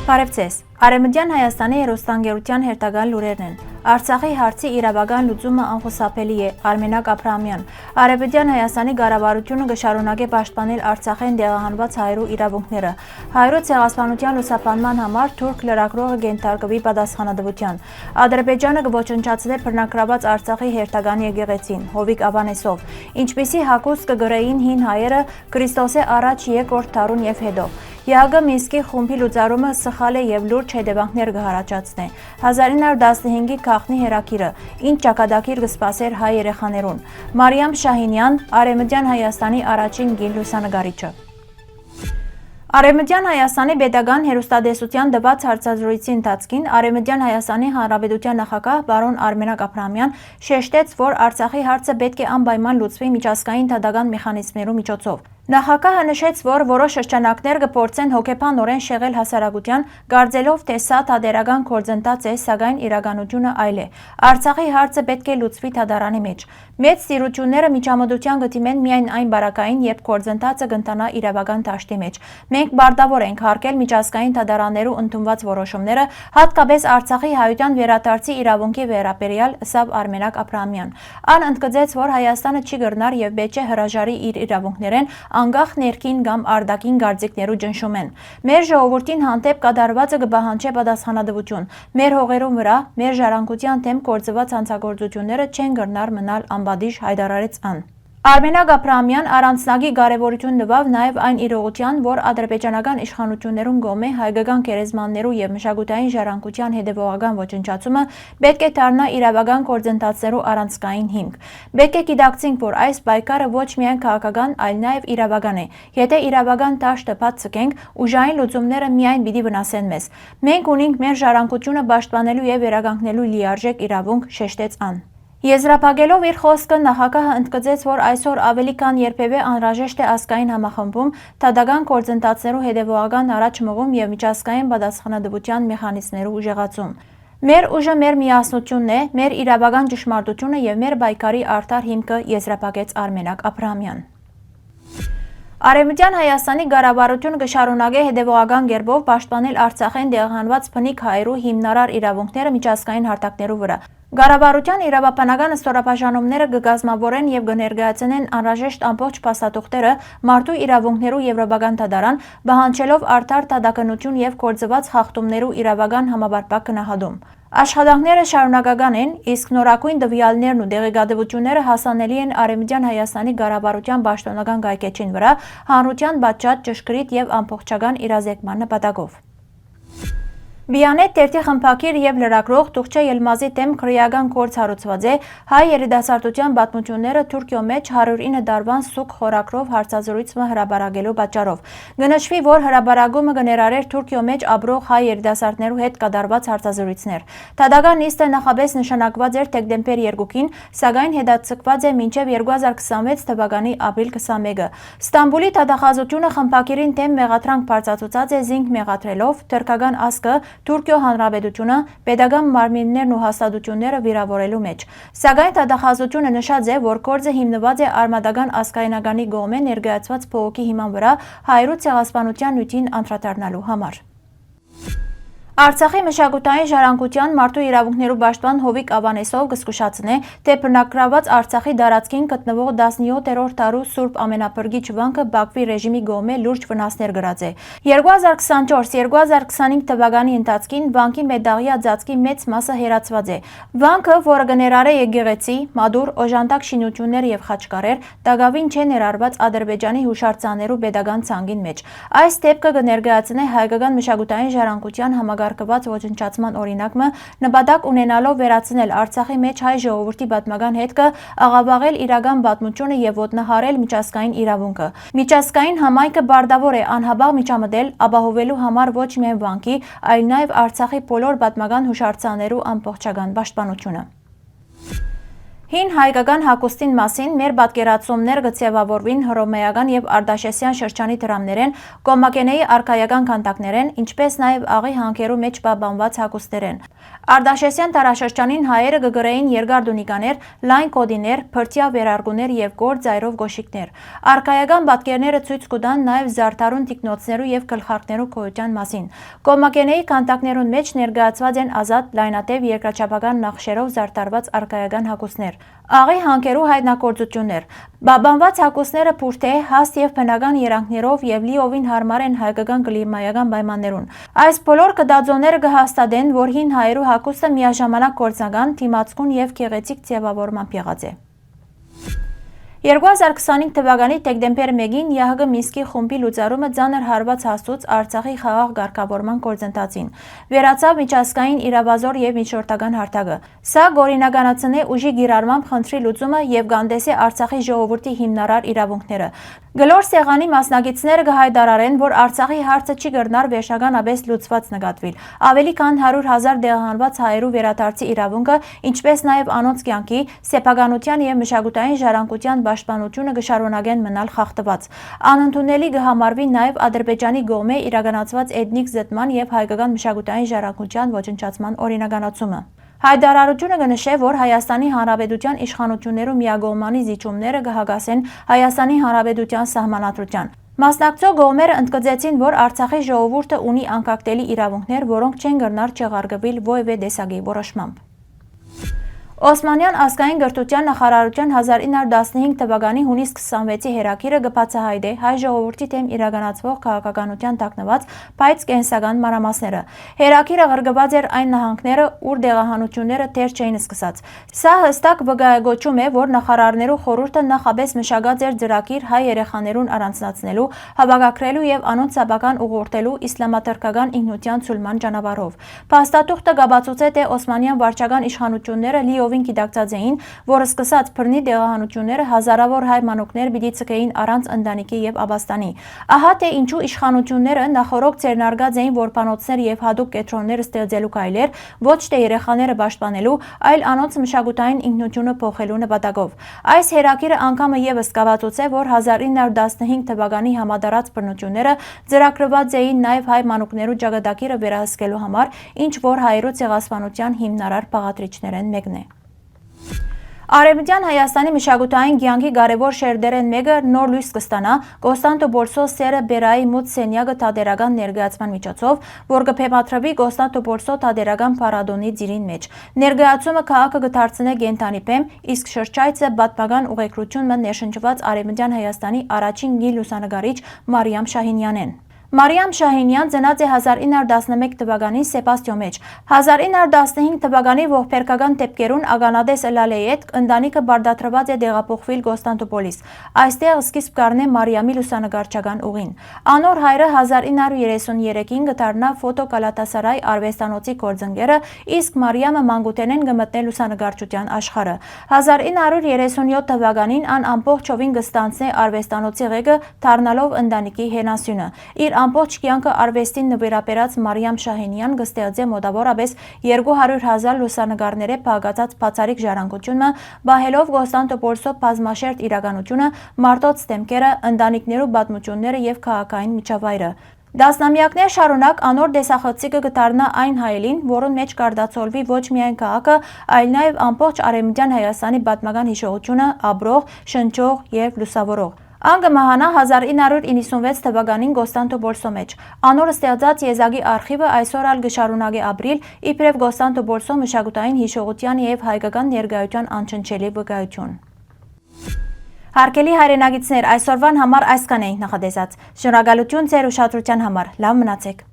Բարև ձեզ։ Արևմտյան Հայաստանի հեռուստաընկերության հերթական լուրերն են։ Արցախի հարցի իրավական լուծումը անխուսափելի է, Արմենակ Աբրահամյան։ Արևմտյան Հայաստանի կառավարությունը կշարունակի պաշտպանել Արցախեն տեղահանված հայերու իրավունքները։ Հայերու ցեղասպանության լուսաբանման համար թուրք լրագրողը կենթարկվի պատասխանատվության։ Ադրբեջանը կոչնչացնե բռնակրաված Արցախի հերթական եկեղեցին, Հովիկ Ավանեսով։ Ինչպիսի հակոս կգրեին հին հայերը Քրիստոսի առաջ երկրորդ դարուն եւ հետո։ ԵԱԳ Մինսկի խումբի լուծարումը սխալ է եւ լուրջ հետևանքներ կհառաջացնի։ 1915-ի քաղաքնի հերակիրը, ինչ ճակատագիր կսպասեր հայ երեխաներուն։ Մարիամ Շահինյան, Արևմտյան Հայաստանի առաջին գին լուսանկարիչը։ Արևմտյան Հայաստանի պետական հեռուստատեսության տված հարցազրույցի ընթացքին Արևմտյան Հայաստանի Հանրապետության նախագահ բարոն Արմենակ Աբրահամյան շեշտեց, որ Արցախի հարցը պետք է անպայման լուծվի միջազգային դատական մեխանիզմներու միջոցով։ Նախագահը նշեց, որ որոշ շրջանակներ կփորձեն հոգեբանորեն շեղել հասարակության, կարծելով, թե սա թատերական գործընթաց է, սակայն իրականությունը այլ է։ Արցախի հարցը պետք է լուծվի դատարանի մեջ։ Մեծ տիրությունները միջամտության կդիմեն միայն այն բարակային, երբ գործընթացը կընթանա իրավական դաշտի մեջ։ Մենք պարտավոր ենք հարգել միջազգային դատարաններու ընդունված որոշումները, հատկապես Արցախի հայության վերադարձի իրավունքի վերաբերյալ, ըստ Արմենակ Աբրահամյան։ Ան ընդգծեց, որ Հայաստանը չի կրնար եւ պետք է հրաժարի իր իրավունքներեն անկախ ներքին կամ արտաքին գործիքներու ճնշումեն։ Մեր ժողովրդին հանդեպ կատարվածը կպահանջի պատասխանատվություն։ Մեր հողերու վրա, մեր ժառանգության դեմ գործված հանցագործությունները չեն կրնար մնալ անպատիժ, հայտարարեց ան։ Արմենակ Աբրահամյան առանձնագի կարևորություն տվավ նաև այն իրողության, որ ադրբեջանական իշխանություններուն կողմէ հայկական գերեզմաններու եւ մշակութային ժառանգության հետևողական ոչնչացումը պետք է դառնա իրավական գործընթացներու առանցքային հիմք։ Պետք է գիտակցենք, որ այս պայքարը ոչ միայն քաղաքական, այլ նաև իրավական է։ Եթե իրավական դաշտը բաց ցկենք, ուժային լուծումները միայն պիտի վնասեն մեզ։ Մենք ունենք մեր ժառանգությունը պաշտպանելու եւ վերականգնելու լիարժեք իրավունք, շեշտեց ան։ Եզրափակելով իր խոսքը նախագահը ընդգծեց, որ այսօր ավելի քան երբևէ անհրաժեշտ է ազգային համախմբում, դատական գործընթացներու հետևողական առաջ մղում եւ միջազգային պատասխանատվության մեխանիզմներու ուժեղացում։ Մեր ուժը մեր միասնությունն է, մեր իրավական ճշմարտությունը եւ մեր պայքարի արդար հիմքը, եզրափակեց Արմենակ Աբրահամյան։ Արևմտյան Հայաստանի կառավարությունը կշարունակի հետևողական կերպով պաշտպանել Արցախեն տեղահանված բնիկ հայերու հիմնարար իրավունքները միջազգային հարթակներու վրա։ Կառավարության իրավաբանական ստորաբաժանումները կգազմավորեն եւ կներկայացնեն անհրաժեշտ ամբողջ փաստաթուղթերը մարդու իրավունքներու եվրոպական դատարան, պահանջելով արդար դատականություն եւ գործված խախտումներու իրավական համապարփակ գնահատում։ Աշխատանքները շարունակական են, իսկ նորակույն տվյալներն ու դեղեկատվությունները հասանելի են Արևմտյան Հայաստանի կառավարության պաշտոնական կայքէջին վրա հանրության պատշաճ, ճշգրիտ եւ ամբողջական իրազեկման նպատակով։ Բիանետ թերթի խմբագիր եւ լրագրող Տուղճե Ելմազի դեմ քրեական գործ հարուցված է հայ երիտասարդության պատմությունները Թուրքիո մեջ 109 տարվան սուկ խորագրով հարցազրույցը հրապարակելու պատճառով։ Գնահատվի, որ հրապարակումը կներառեր Թուրքիո մեջ ապրող հայ երիտասարդներու հետ կատարված հարցազրույցներ։ Դատական նիստը նախապես նշանակված էր դեկտեմբեր 2-ին, սակայն հետաձգված է մինչև 2026 թվականի ապրիլ 21-ը։ Ստամբուլի դատախազությունը խմբագիրին դեմ մեղադրանք բարձրացուցած է զինք մեղադրելով թուրքական ազգը Թուրքիո Հանրապետությունը պետական մարմիններն ու հաստատությունները վիրավորելու մեջ։ Սակայն դատախազությունը նշած է, որ գործը հիմնված է արմատական ազգայնականի կողմէ ներկայացված փողոքի հիման վրա հայերու ցեղասպանության նյութին անդրադառնալու համար։ Արցախի մշակութային ժառանգության մարդու իրավունքներու պաշտպան Հովիկ Ավանեսով կզգուշացնե, թե բռնակրաված Արցախի տարածքին գտնվող 17-րդ դարու Սուրբ Ամենափրկիչ վանքը Բաքվի ռեժիմի կողմէ լուրջ վնասներ կրած է։ 2024-2025 թվականի ընթացքին վանքի մետաղյա ծածկի մեծ մասը հերացված է։ Վանքը, որը կներառե եկեղեցի, մադուր, օժանդակ շինություններ եւ խաչքարեր, դակավին չէ ներառված Ադրբեջանի հուշարձաններու պետական ցանկին մեջ։ Այս դեպքը կներկայացնե հայկական մշակութային ժառանգության համագարկված ոչնչացման օրինակը, նպատակ ունենալով վերացնել Արցախի մեջ հայ ժողովրդի պատմական հետքը, աղավաղել իրական պատմությունը եւ ոտնահարել միջազգային իրավունքը։ Միջազգային համայնքը պարտավոր է անհաբաղ միջամտել ապահովելու համար ոչ միայն վանքի, այլ նաեւ Արցախի բոլոր պատմական հուշարձաններու ամբողջական պաշտպանությունը։ Հին հայկական հագուստին մասին մեր պատկերացումներ գծևավորվին հռոմեական եւ արտաշեսյան շրջանի դրամներեն, կոմակենեի արքայական քանդակներեն, ինչպես նաեւ աղի հանքերու մեջ պահպանված հագուստներեն։ Արտաշեսյան տարաշրջանին հայերը գգրեին երկար դունիկաներ, լայն կոդիներ, փրտյա վերարգուներ եւ գոր ծայրով գոշիկներ։ Արքայական պատկերները ցույց կտան նաեւ զարդարուն տիկնոցներու եւ գլխարկներու գոյության մասին։ Կոմակենեի քանդակներուն մեջ ներկայացված են ազատ, լայնատև երկրաչափական նախշերով զարդարված արքայական հագուստներ։ Աղի հանքերու հայտնագործություններ։ Պահպանված հագուստները փուրթե, հաստ եւ բնական երանգներով եւ լիովին հարմար են հայկական կլիմայական պայմաններուն։ Այս բոլոր կդածոները կհաստատեն, որ հին հայերու հագուստը միաժամանակ գործնական, թիմացկուն եւ գեղեցիկ ձևավորմամբ եղած է։ 2025 թվականի դեկտեմբեր 1-ին ՀՀԳ Մինսկի խումբի լուծարումը ծանր հարված հասցուց Արցախի խաղաղ ղեկավարման գործընթացին։ Վերացավ միջազգային իրավազոր եւ միջնորդական հարթակը։ Սա գորինականացնե ուժի գիրառմամբ խնդրի լուծումը եւ գանդեսի Արցախի ժողովրդի հիմնարար իրավունքները։ Գլոր սեղանի մասնակիցները կհայտարարեն, որ Արցախի հարցը չի կրնար վերջնականապես լուծված նկատվել։ Ավելի քան 100,000 դեղահանված հայերու վերադարձի իրավունքը, ինչպես նաեւ անոնց կյանքի, սեփականության եւ մշակութային ժառանգության պաշտպանությունը կշարունակեն մնալ խախտված։ Անընդունելի կհամարվի նաեւ Ադրբեջանի կողմէ իրականացված էթնիկ զտման եւ հայկական մշակութային ժառանգության ոչնչացման օրինականացումը։ Հայտարարությունը կնշե, որ Հայաստանի Հանրապետության իշխանություններու միակողմանի զիջումները կհագասեն Հայաստանի Հանրապետության սահմանադրության։ Մասնակցող կողմերը ընդգծեցին, որ Արցախի ժողովուրդը ունի անկախտելի իրավունքներ, որոնք չեն կրնար չեղարկվել որևէ տեսակի որոշմամբ։ Օսմանյան ազգային գրթության նախարարության 1915 թվականի հունիս 26-ի հերակիրը կբացահայտե հայ ժողովրդի դեմ իրականացվող քաղաքականության տակնված բայց կենսական մանրամասները։ Հերակիրը ղրկված էր այն նահանգները, ուր դեղահանությունները դեռ չէին սկսած։ Սա հստակ վկայակոչում է, որ նախարարներու խորհուրդը նախապես մշակած էր ծրագիր հայ երեխաներուն առանձնացնելու, հավաքագրելու եւ անոնց սաբական ուղղորդելու իսլամաթրքական ինքնության ցույլման ճանապարհով։ Փաստաթուղթը կաբացուցե, թե Օսմանյան վարչական իշխանությունները լիովին գիտակցած էին, որ սկսած բռնի դեղահանությունները հազարավոր հայ մանուկներ պիտի ցկեին առանց ընտանիքի եւ ապաստանի։ Ահա թե ինչու իշխանությունները նախորոք ձեռնարկած էին որբանոցներ եւ հատուկ կետրոններ ստեղծելու կայլեր, ոչ թե երեխաները պաշտպանելու, այլ անոնց մշակութային ինքնությունը փոխելու նպատակով։ Այս հերակիրը անգամը եւս կաբացուցե, որ 1915 թվականի համադարած բռնությունները ծրագրված էին նաեւ հայ մանուկներու ճակատագիրը վերահսկելու համար, ինչ որ հայերու ցեղասպանության հիմնարար բաղադրիչներեն մեկն է։ Արևմտյան Հայաստանի մշակութային կյանքի կարևոր շերտերեն մեկը նոր լույս կստանա Կոստանդնուպոլսո Սերը Բերայի մուտ սենյակը թատերական ներկայացման միջոցով, որ կփեմադրվի Կոստանդնուպոլսո թատերական փառատոնի ծիրին մեջ։ Ներկայացումը քաղաքը կդարձնե կենդանի բեմ, իսկ շրջայցը պատմական ուղեկրությունը ներշնչված Արևմտյան Հայաստանի առաջին գի լուսանկարիչ Մարիամ Շահինյանեն։ Մարիամ Շահինյան ծնած է 1911 թվականին Սեբաստիո մեջ։ 1915 թվականի ողբերգական դեպքերուն ականատես ըլալեի հետ ընտանիքը բարդատրված է տեղափոխվել Կոստանդնուպոլիս։ Այստեղ սկիզբ կառնե Մարիամի լուսանկարչական ուղին։ Անոր հայրը 1933-ին կդառնա ֆոտո Գալատասարայ արվեստանոցի գործընկերը, իսկ Մարիամը մանկուտենեն կմտնե լուսանկարչության աշխարհը։ 1937 թվականին ան ամբողջովին կստանցնե արվեստանոցի ղեկը, դառնալով ընտանիքի հենասյունը։ Իր ամբողջ կյանքը արվեստին նվիրաբերած Մարիամ Շահինյան կստեղծե մոտավորապես 200,000 լուսանկարները փակացած բացառիկ ժառանգությունը, բահելով Կոստանդնուպոլսո բազմաշերտ իրականությունը, մարդոց դեմքերը, ընտանիքներու պատմությունները եւ քաղաքային միջավայրը։ Դասնամյակներ շարունակ անոր տեսախցիկը կդառնա այն հայելին, որուն մեջ կարտացոլվի ոչ միայն քաղաքը, այլ նաեւ ամբողջ Արևմտյան Հայաստանի պատմական հիշողությունը, ապրող, շնչող եւ լուսավորող։ Ան կմահանա 1996 թվականին Կոստանդնուպոլսո մեջ։ Անոր ստեղծած եզակի արխիվը այսօր ալ կշարունակի ապրիլ իբրև Կոստանդնուպոլսո մշակութային հիշողության եւ հայկական ներկայության անչնչելի վկայություն։ Հարգելի հայրենագիտներ, այսօրվան համար այսքան էինք նախատեսած։ Շնորհակալություն ձեր ուշադրության համար։ Լավ մնացեք։